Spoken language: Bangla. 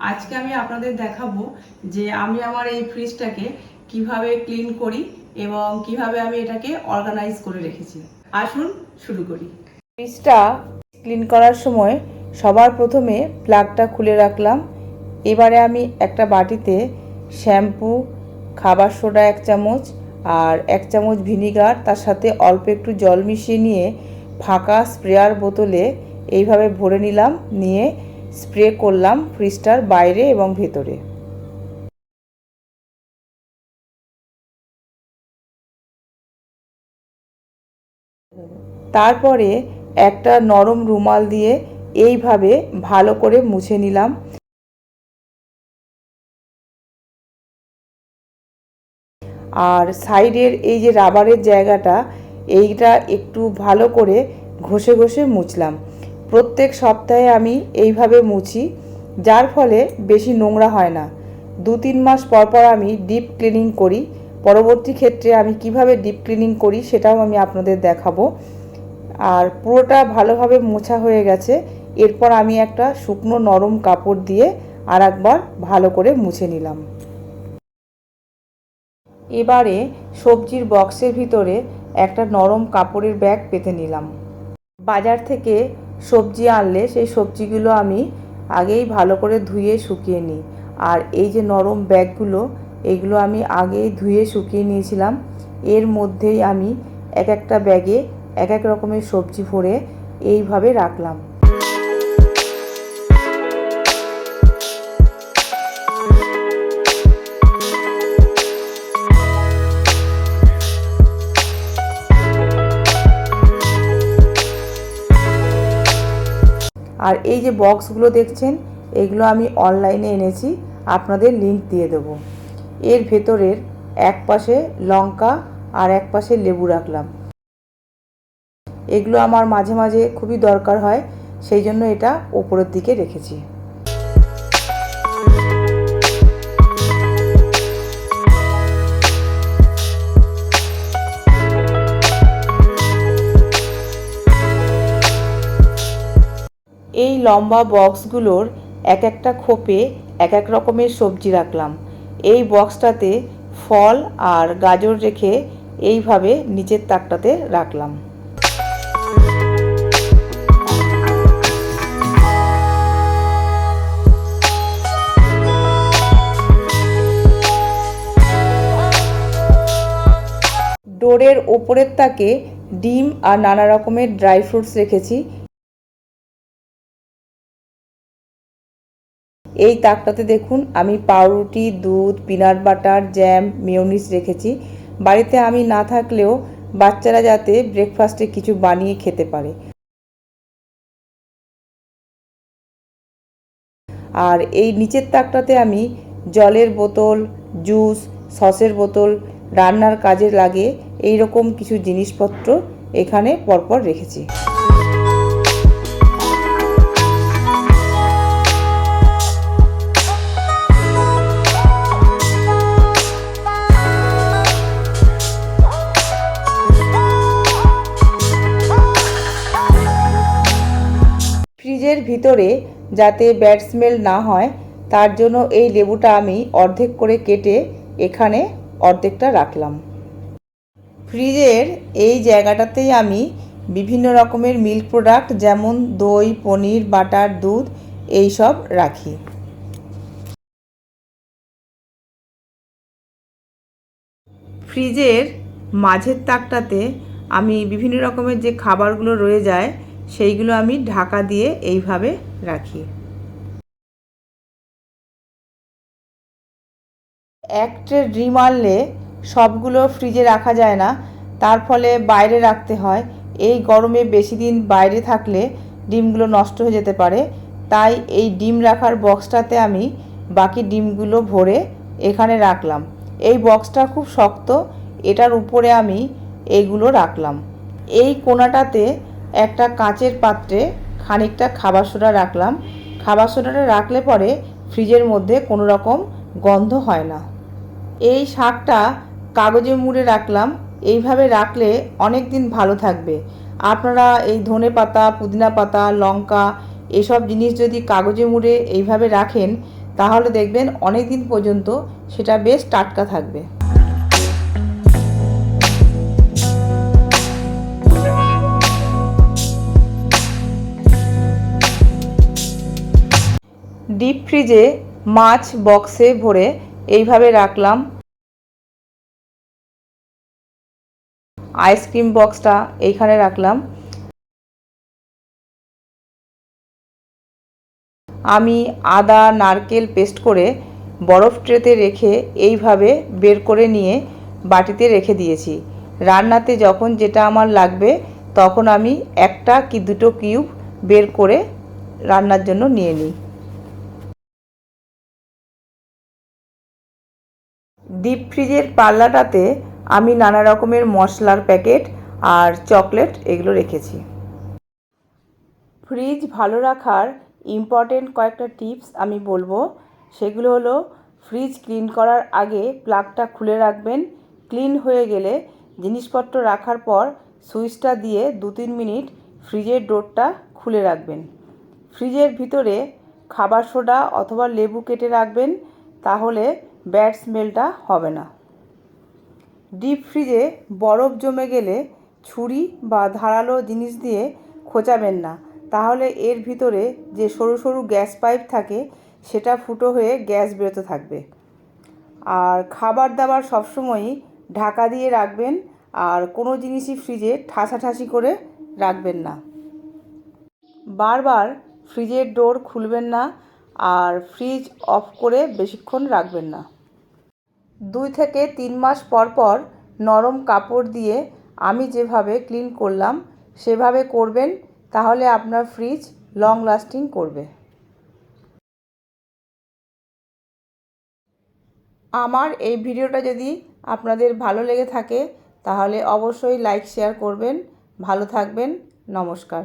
আজকে আমি আপনাদের দেখাবো যে আমি আমার এই ফ্রিজটাকে কিভাবে ক্লিন করি এবং কিভাবে আমি এটাকে অর্গানাইজ করে রেখেছি। আসুন শুরু করি। ফ্রিজটা ক্লিন করার সময় সবার প্রথমে প্লাগটা খুলে রাখলাম। এবারে আমি একটা বাটিতে শ্যাম্পু, খাবার সোডা 1 চামচ আর 1 চামচ ভিনিগার, তার সাথে অল্প একটু জল মিশিয়ে নিয়ে ফাঁকা স্প্রেয়ার বোতলে এইভাবে ভরে নিলাম, নিয়ে স্প্রে করলাম ফ্রিজটার বাইরে এবং ভেতরে। তারপরে একটা নরম রুমাল দিয়ে এইভাবে ভালো করে মুছে নিলাম। আর সাইডের এই যে রাবারের জায়গাটা, এইটা একটু ভালো করে ঘষে ঘষে মুছলাম। প্রত্যেক সপ্তাহে আমি এইভাবে মুছি, যার ফলে বেশি নোংরা হয় না। 2-3 মাস পর পর আমি ডিপ ক্লিনিং করি। পরবর্তী ক্ষেত্রে আমি কিভাবে ডিপ ক্লিনিং করি সেটাও আমি আপনাদের দেখাবো। আর পুরোটা ভালোভাবে মোছা হয়ে গেছে। এরপর আমি একটা শুকনো নরম কাপড় দিয়ে আর একবার ভালো করে মুছে নিলাম। এবারে সবজির বক্সের ভিতরে একটা নরম কাপড়ের ব্যাগ পেতে নিলাম। বাজার থেকে সবজি আনলে সেই সবজিগুলো আমি আগেই ভালো করে ধুয়ে শুকিয়ে নিই। আর এই যে নরম ব্যাগগুলো, এগুলো আমি আগেই ধুয়ে শুকিয়ে নিয়েছিলাম। এর মধ্যেই আমি এক একটা ব্যাগে এক এক রকমের সবজি ভরে এইভাবে রাখলাম। আর এই যে বক্সগুলো দেখছেন, এগুলো আমি অনলাইনে এনেছি, আপনাদের লিংক দিয়ে দেব। এর ভেতরের এক পাশে লঙ্কা আর এক পাশে লেবু রাখলাম। এগুলো আমার মাঝে মাঝে খুবই দরকার হয়, সেই জন্য এটা ওপরের দিকে রেখেছি। এই লম্বা বক্সগুলোর এক একটা খোপে এক এক রকমের সবজি রাখলাম। এই বক্সটাতে ফল আর গাজর রেখে এইভাবে নিচের তাকটাতে রাখলাম। ডোরের ওপরের তাকে ডিম আর নানা রকমের ড্রাই ফ্রুটস রেখেছি। এই তাকটাতে দেখুন আমি পাউরুটি, দুধ, পিনাট বাটার, জ্যাম, মেয়োনিজ রেখেছি। বাড়িতে আমি না থাকলেও বাচ্চারা যাতে ব্রেকফাস্টে কিছু বানিয়ে খেতে পারে। আর এই নিচের তাকটাতে আমি জলের বোতল, জুস, সসের বোতল, রান্নার কাজে লাগে এই রকম কিছু জিনিসপত্র এখানে পরপর রেখেছি। ফ্রিজের ভিতরে যাতে ব্যাড স্মেল না হয় তার জন্য এই লেবুটা আমি অর্ধেক করে কেটে এখানে অর্ধেকটা রাখলাম। ফ্রিজের এই জায়গাটাতেই আমি বিভিন্ন রকমের মিল্ক প্রোডাক্ট যেমন দই, পনির, বাটার, দুধ এই সব রাখি। ফ্রিজের মাঝের তাকটাতে আমি বিভিন্ন রকমের যে খাবারগুলো রয়ে যায় সেইগুলো আমি ঢাকা দিয়ে এইভাবে রাখি। এক ট্রে ডিম আনলে সবগুলো ফ্রিজে রাখা যায় না, তার ফলে বাইরে রাখতে হয়। এই গরমে বেশি দিন বাইরে থাকলে ডিমগুলো নষ্ট হয়ে যেতে পারে, তাই এই ডিম রাখার বক্সটাতে আমি বাকি ডিমগুলো ভরে এখানে রাখলাম। এই বক্সটা খুব শক্ত, এটার উপরে আমি এইগুলো রাখলাম। এই কোণাটাতে একটা কাঁচের পাত্রে খানিকটা খাবার সোডা রাখলাম। খাবার সোডাটা রাখলে পরে ফ্রিজের মধ্যে কোনো রকম গন্ধ হয় না। এই শাকটা কাগজে মুড়ে রাখলাম। এইভাবে রাখলে অনেক দিন ভালো থাকবে। আপনারা এই ধনে পাতা, পুদিনা পাতা, লঙ্কা এসব জিনিস যদি কাগজে মুড়ে এইভাবে রাখেন তাহলে দেখবেন অনেক দিন পর্যন্ত সেটা বেশ টাটকা থাকবে। ডিপ ফ্রিজে মাছ বক্সে ভরে এইভাবে রাখলাম। আইসক্রিম বক্সটা এইখানে রাখলাম। আমি আদা নারকেল পেস্ট করে বরফ ট্রেতে রেখে এইভাবে বের করে নিয়ে বাটিতে রেখে দিয়েছি। রান্নাতে যখন যেটা আমার লাগবে তখন আমি একটা কি দুটো কিউব বের করে রান্নার জন্য নিয়ে নিই। ডিপ ফ্রিজের পাল্লাটাতে আমি নানা রকমের মশলার প্যাকেট আর চকলেট এগুলো রেখেছি। ফ্রিজ ভালো রাখার ইম্পর্টেন্ট কয়েকটা টিপস আমি বলবো। সেগুলো হলো, ফ্রিজ ক্লিন করার আগে প্লাগটা খুলে রাখবেন। ক্লিন হয়ে গেলে জিনিসপত্র রাখার পর সুইচটা দিয়ে 2-3 মিনিট ফ্রিজের ডোরটা খুলে রাখবেন। ফ্রিজের ভিতরে খাবার সোডা অথবা লেবু কেটে রাখবেন, তাহলে ব্যাড স্মেলটা হবে না। ডিপ ফ্রিজে বরফ জমে গেলে ছুরি বা ধারালো জিনিস দিয়ে খোঁচাবেন না, তাহলে এর ভিতরে যে সরু সরু গ্যাস পাইপ থাকে সেটা ফুটো হয়ে গ্যাস বেরোতে থাকবে। আর খাবার দাবার সবসময়ই ঢাকা দিয়ে রাখবেন, আর কোনো জিনিসই ফ্রিজে ঠাসাঠাসি করে রাখবেন না। বারবার ফ্রিজের ডোর খুলবেন না, আর ফ্রিজ অফ করে বেশিক্ষণ রাখবেন না। 2 থেকে 3 মাস পর পর নরম কাপড় দিয়ে আমি যেভাবে ক্লিন করলাম সেভাবে করবেন, তাহলে আপনার ফ্রিজ লং লাস্টিং করবে। আমার এই ভিডিওটা যদি আপনাদের ভালো লেগে থাকে তাহলে অবশ্যই লাইক শেয়ার করবেন। ভালো থাকবেন। নমস্কার।